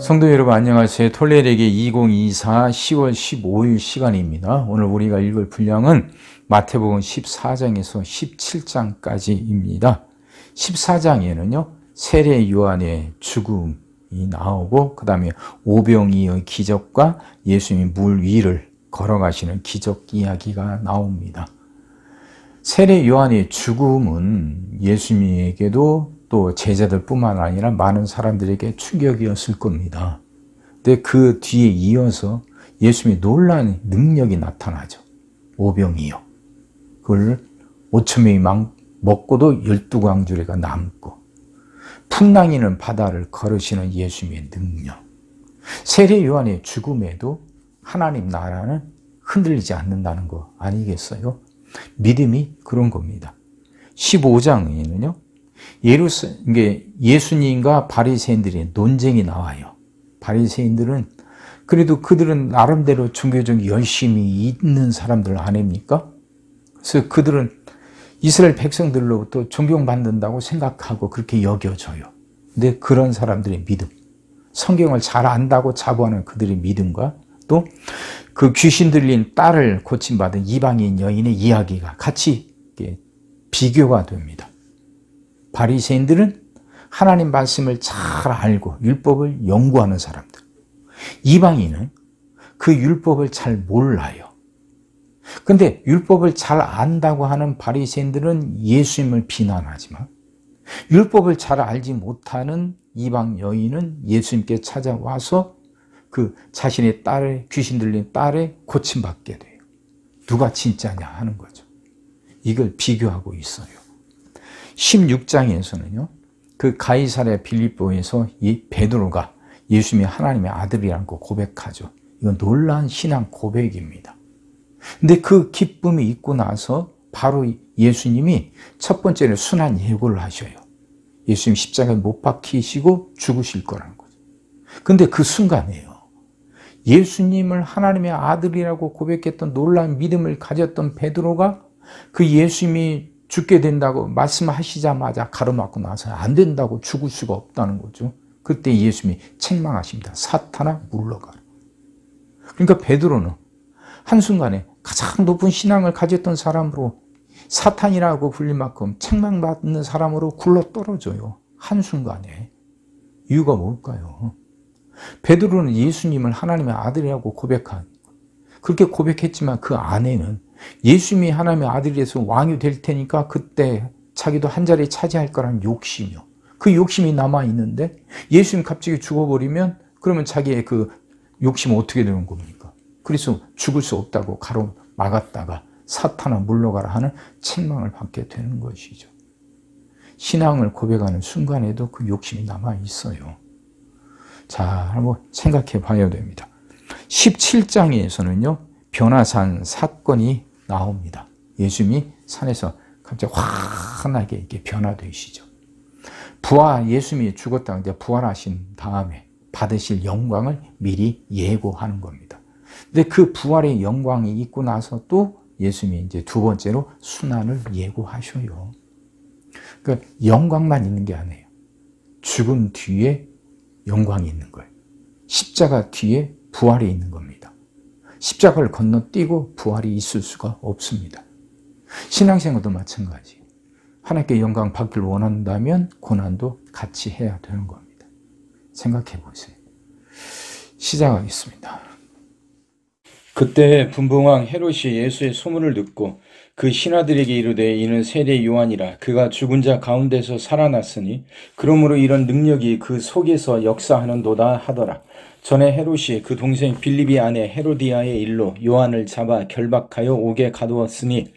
성도 여러분 안녕하세요. 토레에게 2024 10월 15일 시간입니다. 오늘 우리가 읽을 분량은 마태복음 14장에서 17장까지입니다. 14장에는요. 세례 요한의 죽음이 나오고 그 다음에 오병이의 기적과 예수님이 물 위를 걸어가시는 기적 이야기가 나옵니다. 세례 요한의 죽음은 예수님에게도 또 제자들뿐만 아니라 많은 사람들에게 충격이었을 겁니다. 근데 그 뒤에 이어서 예수님의 놀라운 능력이 나타나죠. 오병이요. 그걸 5,000명이 먹고도 12광주리가 남고 풍랑이는 바다를 걸으시는 예수님의 능력. 세례 요한의 죽음에도 하나님 나라는 흔들리지 않는다는 거 아니겠어요? 믿음이 그런 겁니다. 15장에는요. 예수님과 바리새인들의 논쟁이 나와요. 바리새인들은 그래도 그들은 나름대로 종교적 열심이 있는 사람들 아닙니까? 그래서 그들은 이스라엘 백성들로부터 존경받는다고 생각하고 그렇게 여겨져요. 근데 그런 사람들의 믿음, 성경을 잘 안다고 자부하는 그들의 믿음과 또 그 귀신 들린 딸을 고침받은 이방인 여인의 이야기가 같이 비교가 됩니다. 바리새인들은 하나님 말씀을 잘 알고 율법을 연구하는 사람들. 이방인은 그 율법을 잘 몰라요. 근데 율법을 잘 안다고 하는 바리새인들은 예수님을 비난하지만 율법을 잘 알지 못하는 이방 여인은 예수님께 찾아와서 그 자신의 딸의 귀신 들린 딸의 고침받게 돼요. 누가 진짜냐 하는 거죠. 이걸 비교하고 있어요. 16장에서는요. 그 가이사랴 빌립보에서 이 베드로가 예수님이 하나님의 아들이라고 고백하죠. 이건 놀라운 신앙 고백입니다. 근데 그 기쁨이 있고 나서 바로 예수님이 첫 번째는 순환 예고를 하셔요. 예수님 십자가에 못 박히시고 죽으실 거라는 거죠. 근데 그 순간이에요. 예수님을 하나님의 아들이라고 고백했던 놀라운 믿음을 가졌던 베드로가 그 예수님이 죽게 된다고 말씀하시자마자 가로막고 나서 안 된다고 죽을 수가 없다는 거죠. 그때 예수님이 책망하십니다. 사탄아 물러가라. 그러니까 베드로는 한순간에 가장 높은 신앙을 가졌던 사람으로 사탄이라고 불릴 만큼 책망받는 사람으로 굴러떨어져요. 한순간에. 이유가 뭘까요? 베드로는 예수님을 하나님의 아들이라고 고백한, 그렇게 고백했지만 그 안에는 예수님이 하나님의 아들이라서 왕이 될 테니까 그때 자기도 한 자리 차지할 거라는 욕심이요. 그 욕심이 남아있는데 예수님 갑자기 죽어버리면 그러면 자기의 그 욕심은 어떻게 되는 겁니까? 그래서 죽을 수 없다고 가로막았다가 사탄아 물러가라 하는 책망을 받게 되는 것이죠. 신앙을 고백하는 순간에도 그 욕심이 남아있어요. 자, 한번 생각해 봐야 됩니다. 17장에서는요. 변화산 사건이 나옵니다. 예수님이 산에서 갑자기 환하게 이렇게 변화되시죠. 예수님이 죽었다가 이제 부활하신 다음에 받으실 영광을 미리 예고하는 겁니다. 근데 그 부활의 영광이 있고 나서 또 예수님이 이제 두 번째로 순환을 예고하셔요. 그러니까 영광만 있는 게 아니에요. 죽음 뒤에 영광이 있는 거예요. 십자가 뒤에 부활이 있는 겁니다. 십자가를 건너뛰고 부활이 있을 수가 없습니다. 신앙생활도 마찬가지. 하나님께 영광 받기를 원한다면 고난도 같이 해야 되는 겁니다. 생각해 보세요. 시작하겠습니다. 그때 분봉왕 헤롯이 예수의 소문을 듣고 그 신하들에게 이르되 이는 세례 요한이라 그가 죽은 자 가운데서 살아났으니 그러므로 이런 능력이 그 속에서 역사하는도다 하더라. 전에 헤롯이 그 동생 빌립이 아내 헤로디아의 일로 요한을 잡아 결박하여 옥에 가두었으니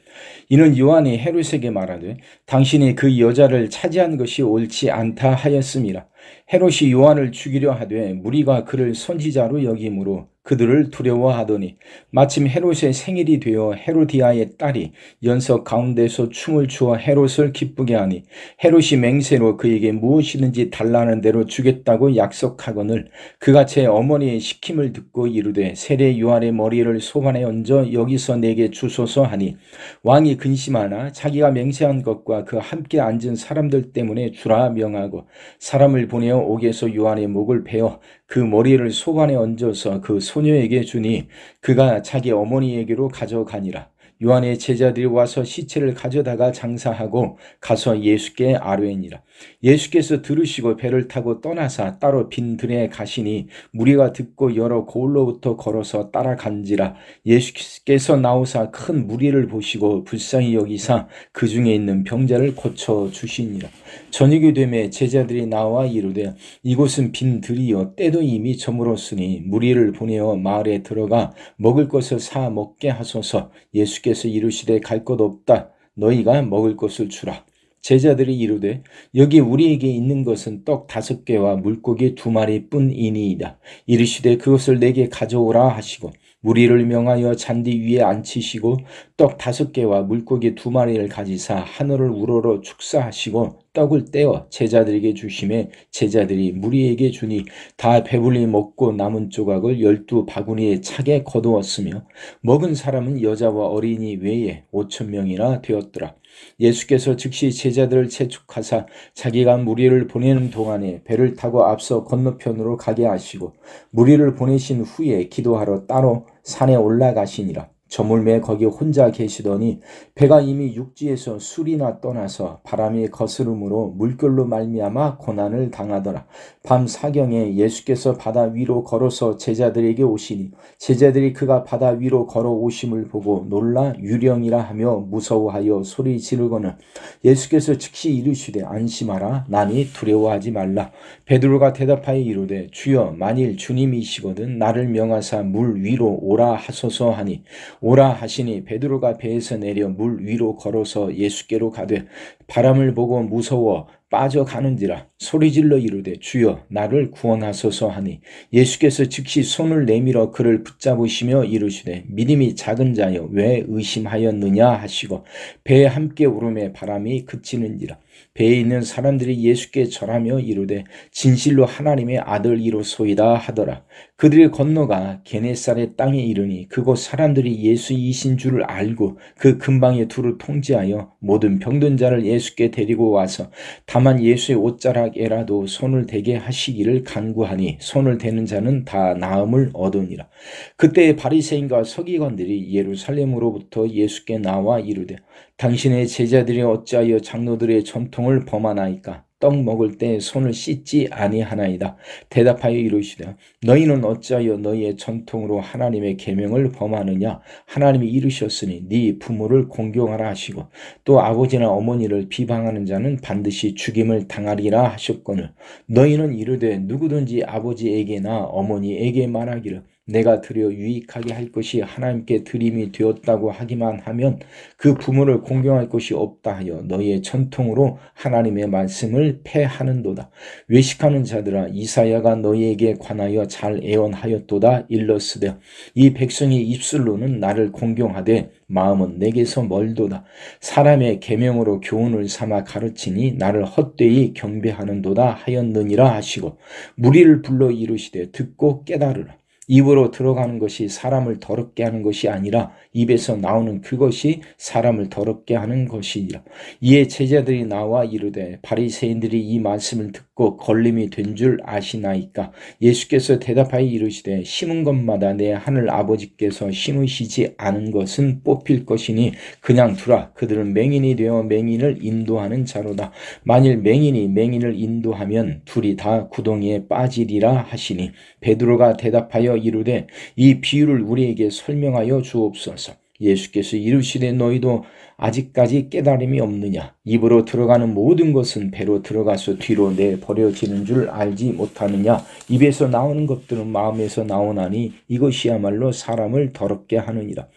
이는 요한이 헤롯에게 말하되 당신이 그 여자를 차지한 것이 옳지 않다 하였음이라. 헤롯이 요한을 죽이려 하되 무리가 그를 선지자로 여김으로 그들을 두려워하더니 마침 헤롯의 생일이 되어 헤로디아의 딸이 연석 가운데서 춤을 추어 헤롯을 기쁘게 하니 헤롯이 맹세로 그에게 무엇이든지 달라는 대로 주겠다고 약속하거늘 그가 제 어머니의 시킴을 듣고 이르되 세례 요한의 머리를 소반에 얹어 여기서 내게 주소서 하니 왕이 근심하나 자기가 맹세한 것과 그 함께 앉은 사람들 때문에 주라 명하고 사람을 보내어 옥에서 요한의 목을 베어 그 머리를 소관에 얹어서 그 소녀에게 주니 그가 자기 어머니에게로 가져가니라. 요한의 제자들이 와서 시체를 가져다가 장사하고 가서 예수께 아뢰니라. 예수께서 들으시고 배를 타고 떠나사 따로 빈 들에 가시니 무리가 듣고 여러 고을로부터 걸어서 따라간지라. 예수께서 나오사 큰 무리를 보시고 불쌍히 여기사 그 중에 있는 병자를 고쳐 주시니라. 저녁이 되매 제자들이 나와 이르되 이곳은 빈 들이요 때도 이미 저물었으니 무리를 보내어 마을에 들어가 먹을 것을 사 먹게 하소서. 예수께서 이르시되 갈 것 없다. 너희가 먹을 것을 주라. 제자들이 이르되 여기 우리에게 있는 것은 떡 5개와 물고기 2마리뿐이니이다. 이르시되 그것을 내게 가져오라 하시고 무리를 명하여 잔디 위에 앉히시고 떡 5개와 물고기 2마리를 가지사 하늘을 우러러 축사하시고 떡을 떼어 제자들에게 주시매 제자들이 무리에게 주니 다 배불리 먹고 남은 조각을 12바구니에 차게 거두었으며 먹은 사람은 여자와 어린이 외에 5,000명이나 되었더라. 예수께서 즉시 제자들을 채축하사 자기가 무리를 보내는 동안에 배를 타고 앞서 건너편으로 가게 하시고 무리를 보내신 후에 기도하러 따로 산에 올라가시니라. 저물매 거기 혼자 계시더니 배가 이미 육지에서 술이나 떠나서 바람이 거스름으로 물결로 말미암아 고난을 당하더라. 밤 사경에 예수께서 바다 위로 걸어서 제자들에게 오시니 제자들이 그가 바다 위로 걸어오심을 보고 놀라 유령이라 하며 무서워하여 소리 지르거늘 예수께서 즉시 이르시되 안심하라. 나니 두려워하지 말라. 베드로가 대답하여 이르되 주여 만일 주님이시거든 나를 명하사 물 위로 오라 하소서 하니 오라 하시니 베드로가 배에서 내려 물 위로 걸어서 예수께로 가되 바람을 보고 무서워 빠져가는지라 소리질러 이르되 주여 나를 구원하소서 하니 예수께서 즉시 손을 내밀어 그를 붙잡으시며 이르시되 믿음이 작은 자여 왜 의심하였느냐 하시고 배에 함께 오름에 바람이 그치는지라. 배에 있는 사람들이 예수께 절하며 이르되 진실로 하나님의 아들이로소이다 하더라. 그들이 건너가 게네사렛 땅에 이르니 그곳 사람들이 예수이신 줄을 알고 그 근방에 두루 통지하여 모든 병든 자를 예수께 데리고 와서 다만 예수의 옷자락에라도 손을 대게 하시기를 간구하니 손을 대는 자는 다 나음을 얻으니라. 그때 바리새인과 서기관들이 예루살렘으로부터 예수께 나와 이르되 당신의 제자들이 어찌하여 장로들의 전통을 범하나이까? 떡 먹을 때 손을 씻지 아니하나이다. 대답하여 이르시되 너희는 어찌하여 너희의 전통으로 하나님의 계명을 범하느냐? 하나님이 이르셨으니 네 부모를 공경하라 하시고 또 아버지나 어머니를 비방하는 자는 반드시 죽임을 당하리라 하셨거늘 너희는 이르되 누구든지 아버지에게나 어머니에게 말하기를 내가 드려 유익하게 할 것이 하나님께 드림이 되었다고 하기만 하면 그 부모를 공경할 것이 없다 하여 너희의 전통으로 하나님의 말씀을 폐하는도다. 외식하는 자들아 이사야가 너희에게 관하여 잘 애언하였도다. 일러스되 이 백성이 입술로는 나를 공경하되 마음은 내게서 멀도다. 사람의 계명으로 교훈을 삼아 가르치니 나를 헛되이 경배하는도다 하였느니라 하시고 무리를 불러 이르시되 듣고 깨달으라. 입으로 들어가는 것이 사람을 더럽게 하는 것이 아니라 입에서 나오는 그것이 사람을 더럽게 하는 것이니라. 이에 제자들이 나와 이르되 바리새인들이 이 말씀을 듣고 걸림이 된 줄 아시나이까? 예수께서 대답하여 이르시되 심은 것마다 내 하늘 아버지께서 심으시지 않은 것은 뽑힐 것이니 그냥 두라. 그들은 맹인이 되어 맹인을 인도하는 자로다. 만일 맹인이 맹인을 인도하면 둘이 다 구덩이에 빠지리라 하시니 베드로가 대답하여 이르되 이 비유를 우리에게 설명하여 주옵소서. 예수께서 이르시되 너희도 아직까지 깨달음이 없느냐? 입으로 들어가는 모든 것은 배로 들어가서 뒤로 내버려지는 줄 알지 못하느냐? 입에서 나오는 것들은 마음에서 나오나니 이것이야말로 사람을 더럽게 하느니라.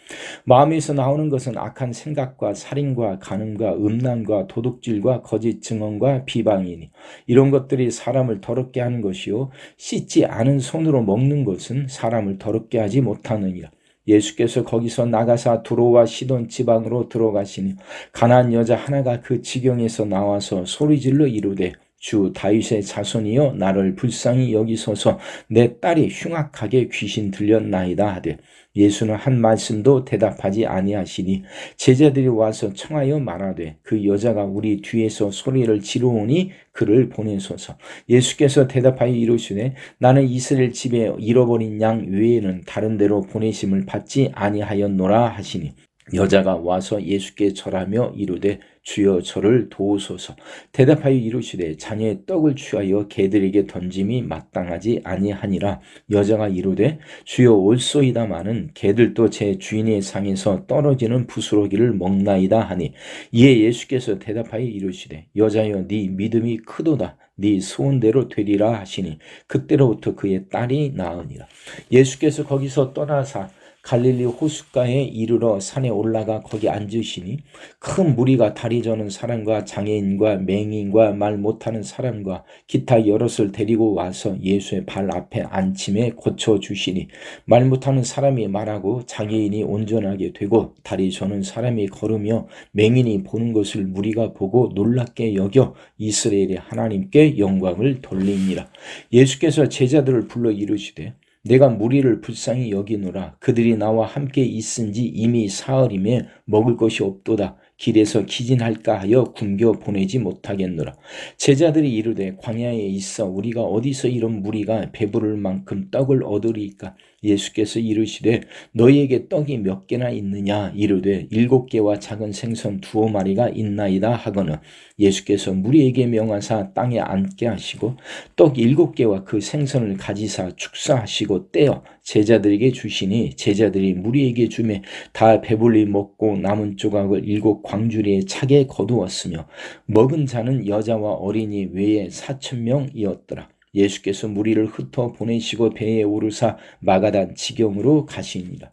마음에서 나오는 것은 악한 생각과 살인과 간음과 음란과 도둑질과 거짓 증언과 비방이니 이런 것들이 사람을 더럽게 하는 것이요 씻지 않은 손으로 먹는 것은 사람을 더럽게 하지 못하느니라. 예수께서 거기서 나가사 두로와 시돈 지방으로 들어가시니 가나안 여자 하나가 그 지경에서 나와서 소리질러 이르되 주 다윗의 자손이여 나를 불쌍히 여기소서. 내 딸이 흉악하게 귀신 들렸나이다 하되 예수는 한 말씀도 대답하지 아니하시니 제자들이 와서 청하여 말하되 그 여자가 우리 뒤에서 소리를 지르오니 그를 보내소서. 예수께서 대답하여 이르시되 나는 이스라엘 집에 잃어버린 양 외에는 다른 데로 보내심을 받지 아니하였노라 하시니 여자가 와서 예수께 절하며 이르되 주여 저를 도우소서. 대답하여 이르시되 자녀의 떡을 취하여 개들에게 던짐이 마땅하지 아니하니라. 여자가 이르되 주여 올소이다마는 개들도 제 주인의 상에서 떨어지는 부스러기를 먹나이다 하니 이에 예수께서 대답하여 이르시되 여자여 네 믿음이 크도다. 네 소원대로 되리라 하시니 그때로부터 그의 딸이 나으니라. 예수께서 거기서 떠나사 갈릴리 호숫가에 이르러 산에 올라가 거기 앉으시니 큰 무리가 다리 저는 사람과 장애인과 맹인과 말 못하는 사람과 기타 여럿을 데리고 와서 예수의 발 앞에 앉힘에 고쳐주시니 말 못하는 사람이 말하고 장애인이 온전하게 되고 다리 저는 사람이 걸으며 맹인이 보는 것을 무리가 보고 놀랍게 여겨 이스라엘의 하나님께 영광을 돌리니라. 예수께서 제자들을 불러 이르시되 내가 무리를 불쌍히 여기노라. 그들이 나와 함께 있은지 이미 사흘임에 먹을 것이 없도다. 길에서 기진할까 하여 굶겨 보내지 못하겠노라. 제자들이 이르되 광야에 있어 우리가 어디서 이런 무리가 배부를 만큼 떡을 얻으리까? 예수께서 이르시되 너희에게 떡이 몇 개나 있느냐? 이르되 7개와 작은 생선 2마리가 있나이다 하거늘 예수께서 무리에게 명하사 땅에 앉게 하시고 떡 7개와 그 생선을 가지사 축사하시고 떼어 제자들에게 주시니 제자들이 무리에게 주매 다 배불리 먹고 남은 조각을 7 광주리에 차게 거두었으며 먹은 자는 여자와 어린이 외에 4,000명이었더라. 예수께서 무리를 흩어 보내시고 배에 오르사 마가단 지경으로 가시니라.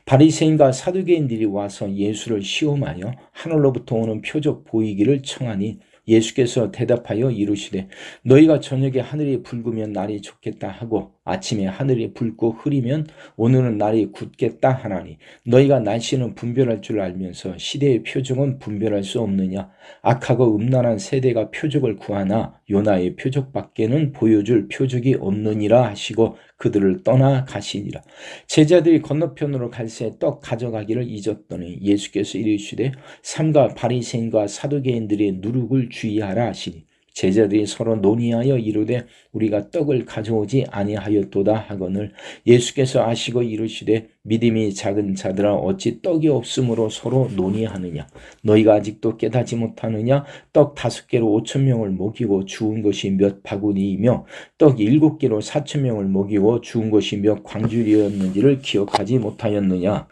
바리새인과 사두개인들이 와서 예수를 시험하여 하늘로부터 오는 표적 보이기를 청하니 예수께서 대답하여 이르시되 너희가 저녁에 하늘이 붉으면 날이 좋겠다 하고 아침에 하늘이 붉고 흐리면 오늘은 날이 굳겠다 하나니 너희가 날씨는 분별할 줄 알면서 시대의 표적은 분별할 수 없느냐? 악하고 음란한 세대가 표적을 구하나 요나의 표적밖에는 보여줄 표적이 없느니라 하시고 그들을 떠나 가시니라. 제자들이 건너편으로 갈새 떡 가져가기를 잊었더니 예수께서 이르시되 삼가 바리새인과 사두개인들의 누룩을 주의하라 하시니 제자들이 서로 논의하여 이르되 우리가 떡을 가져오지 아니하였도다 하거늘 예수께서 아시고 이르시되 믿음이 작은 자들아 어찌 떡이 없으므로 서로 논의하느냐? 너희가 아직도 깨닫지 못하느냐? 떡 5개로 5,000명을 먹이고 주운 것이 몇 바구니이며 떡 7개로 4,000명을 먹이고 주운 것이 몇 광주리였는지를 기억하지 못하였느냐?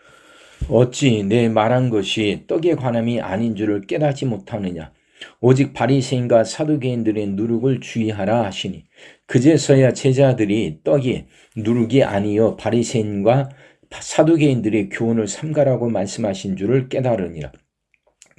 어찌 내 말한 것이 떡에 관함이 아닌 줄을 깨닫지 못하느냐? 오직 바리새인과 사두개인들의 누룩을 주의하라 하시니 그제서야 제자들이 떡이 누룩이 아니요 바리새인과 사두개인들의 교훈을 삼가라고 말씀하신 줄을 깨달으니라.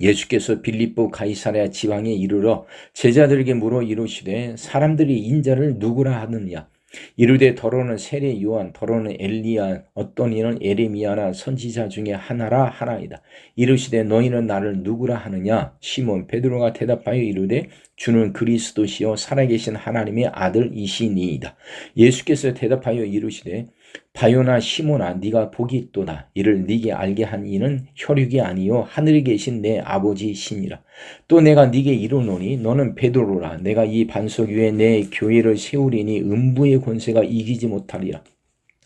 예수께서 빌립보 가이사랴 지방에 이르러 제자들에게 물어 이르시되 사람들이 인자를 누구라 하느냐? 이르되 더러는 세례 요한, 더러는 엘리야, 어떤 이는 에레미야나 선지자 중에 하나라 하나이다. 이르시되 너희는 나를 누구라 하느냐? 시몬 베드로가 대답하여 이르되 주는 그리스도시요 살아계신 하나님의 아들이시니이다. 예수께서 대답하여 이르시되 바요나 시몬아 네가 복이 있도다. 이를 네게 알게 한 이는 혈육이 아니요 하늘에 계신 내 아버지시니라. 또 내가 네게 이르노니 너는 베드로라. 내가 이 반석 위에 내 교회를 세우리니 음부의 권세가 이기지 못하리라.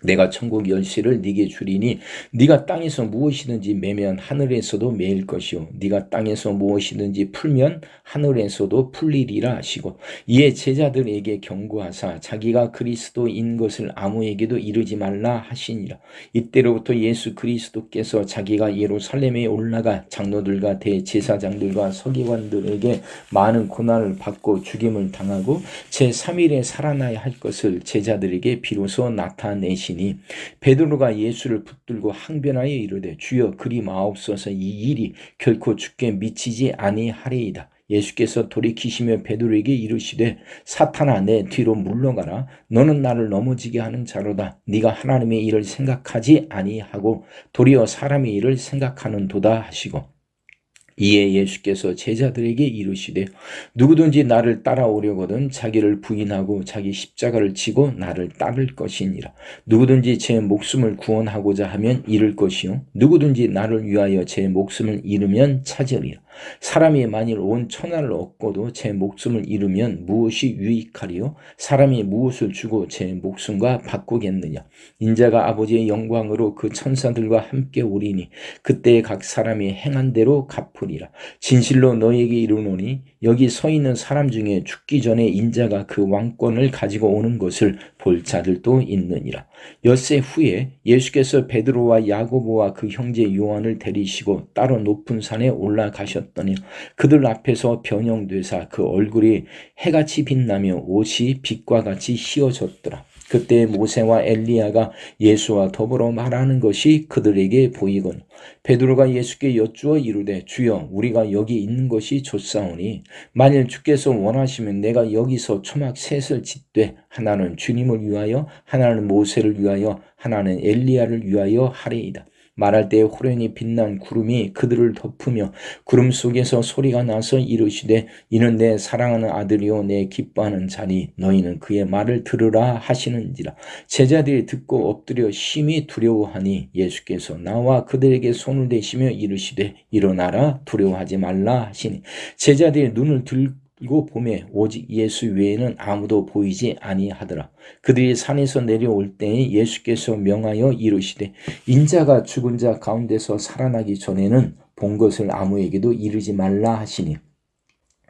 내가 천국 열쇠를 네게 주리니 네가 땅에서 무엇이든지 매면 하늘에서도 매일 것이요 네가 땅에서 무엇이든지 풀면 하늘에서도 풀리리라 하시고 이에 제자들에게 경고하사 자기가 그리스도인 것을 아무에게도 이르지 말라 하시니라. 이때로부터 예수 그리스도께서 자기가 예루살렘에 올라가 장로들과 대제사장들과 서기관들에게 많은 고난을 받고 죽임을 당하고 제3일에 살아나야 할 것을 제자들에게 비로소 나타내시니 베드로가 예수를 붙들고 항변하여 이르되 주여 그리 마옵소서 이 일이 결코 주께 미치지 아니하리이다. 예수께서 돌이키시며 베드로에게 이르시되 사탄아 내 뒤로 물러가라. 너는 나를 넘어지게 하는 자로다. 네가 하나님의 일을 생각하지 아니하고 도리어 사람의 일을 생각하는도다 하시고 이에 예수께서 제자들에게 이르시되 누구든지 나를 따라오려거든 자기를 부인하고 자기 십자가를 지고 나를 따를 것이니라. 누구든지 제 목숨을 구원하고자 하면 잃을 것이요 누구든지 나를 위하여 제 목숨을 잃으면 찾으리라. 사람이 만일 온 천하를 얻고도 제 목숨을 잃으면 무엇이 유익하리요? 사람이 무엇을 주고 제 목숨과 바꾸겠느냐? 인자가 아버지의 영광으로 그 천사들과 함께 오리니 그때에 각 사람이 행한 대로 갚으리라. 진실로 너희에게 이르노니 여기 서 있는 사람 중에 죽기 전에 인자가 그 왕권을 가지고 오는 것을 볼 자들도 있느니라. 엿새 후에 예수께서 베드로와 야고보와 그 형제 요한을 데리시고 따로 높은 산에 올라가셨더니 그들 앞에서 변형되사 그 얼굴이 해같이 빛나며 옷이 빛과 같이 휘어졌더라. 그때 모세와 엘리야가 예수와 더불어 말하는 것이 그들에게 보이거늘 베드로가 예수께 여쭈어 이르되 주여 우리가 여기 있는 것이 좋사오니 만일 주께서 원하시면 내가 여기서 초막 셋을 짓되 하나는 주님을 위하여 하나는 모세를 위하여 하나는 엘리야를 위하여 하리이다. 말할 때 호련히 빛난 구름이 그들을 덮으며 구름 속에서 소리가 나서 이르시되 이는 내 사랑하는 아들이요 내 기뻐하는 자니 너희는 그의 말을 들으라 하시는지라. 제자들이 듣고 엎드려 심히 두려워하니 예수께서 나와 그들에게 손을 대시며 이르시되 일어나라 두려워하지 말라 하시니 제자들이 눈을 들고 보매 오직 예수 외에는 아무도 보이지 아니하더라. 그들이 산에서 내려올 때에 예수께서 명하여 이르시되 인자가 죽은 자 가운데서 살아나기 전에는 본 것을 아무에게도 이르지 말라 하시니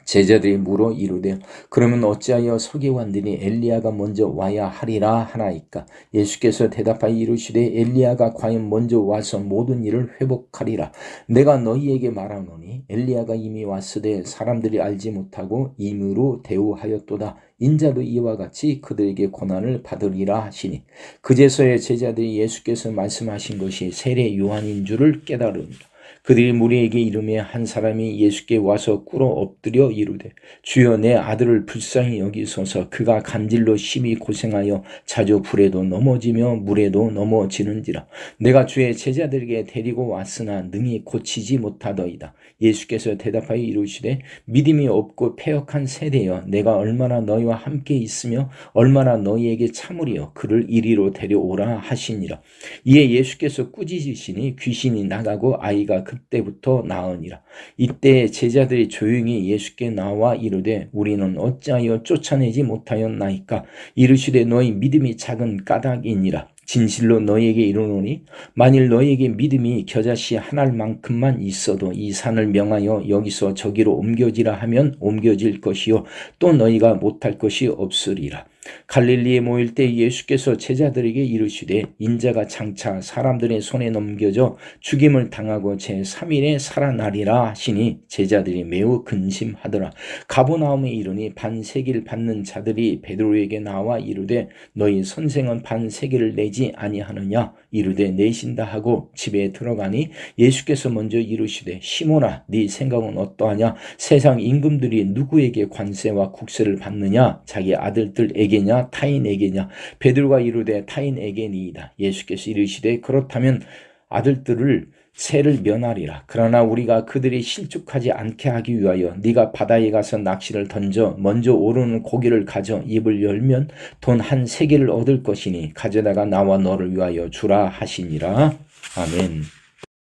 제자들이 물어 이르되 그러면 어찌하여 서기관들이 엘리야가 먼저 와야 하리라 하나이까? 예수께서 대답하여 이르시되 엘리야가 과연 먼저 와서 모든 일을 회복하리라. 내가 너희에게 말하노니 엘리야가 이미 왔으되 사람들이 알지 못하고 임의로 대우하였도다. 인자도 이와 같이 그들에게 고난을 받으리라 하시니 그제서야 제자들이 예수께서 말씀하신 것이 세례 요한인 줄을 깨달으니라. 그들이 무리에게 이르며 한 사람이 예수께 와서 꿇어 엎드려 이르되 주여 내 아들을 불쌍히 여기소서. 그가 간질로 심히 고생하여 자주 불에도 넘어지며 물에도 넘어지는지라. 내가 주의 제자들에게 데리고 왔으나 능히 고치지 못하더이다. 예수께서 대답하여 이르시되 믿음이 없고 패역한 세대여 내가 얼마나 너희와 함께 있으며 얼마나 너희에게 참으리요 그를 이리로 데려오라 하시니라. 이에 예수께서 꾸짖으시니 귀신이 나가고 아이가 그때부터 나으니라. 이때 제자들이 조용히 예수께 나와 이르되 우리는 어찌하여 쫓아내지 못하였나이까? 이르시되 너희 믿음이 작은 까닭이니라. 진실로 너희에게 이르노니 만일 너희에게 믿음이 겨자씨 한 알만큼만 있어도 이 산을 명하여 여기서 저기로 옮겨지라 하면 옮겨질 것이요 또 너희가 못할 것이 없으리라. 갈릴리에 모일 때 예수께서 제자들에게 이르시되 인자가 장차 사람들의 손에 넘겨져 죽임을 당하고 제3일에 살아나리라 하시니 제자들이 매우 근심하더라. 가버나움에 이르니 반세기를 받는 자들이 베드로에게 나와 이르되 너희 선생은 반세기를 내지 아니하느냐? 이르되 내신다 하고 집에 들어가니 예수께서 먼저 이르시되 시몬아 네 생각은 어떠하냐? 세상 임금들이 누구에게 관세와 국세를 받느냐? 자기 아들들에게냐 타인에게냐? 베드로가 이르되 타인에게니이다. 예수께서 이르시되 그렇다면 아들들을 세를 면하리라. 그러나 우리가 그들이 실족하지 않게 하기 위하여 네가 바다에 가서 낚시를 던져 먼저 오르는 고기를 가져 입을 열면 돈 한 세겔을 얻을 것이니 가져다가 나와 너를 위하여 주라 하시니라. 아멘.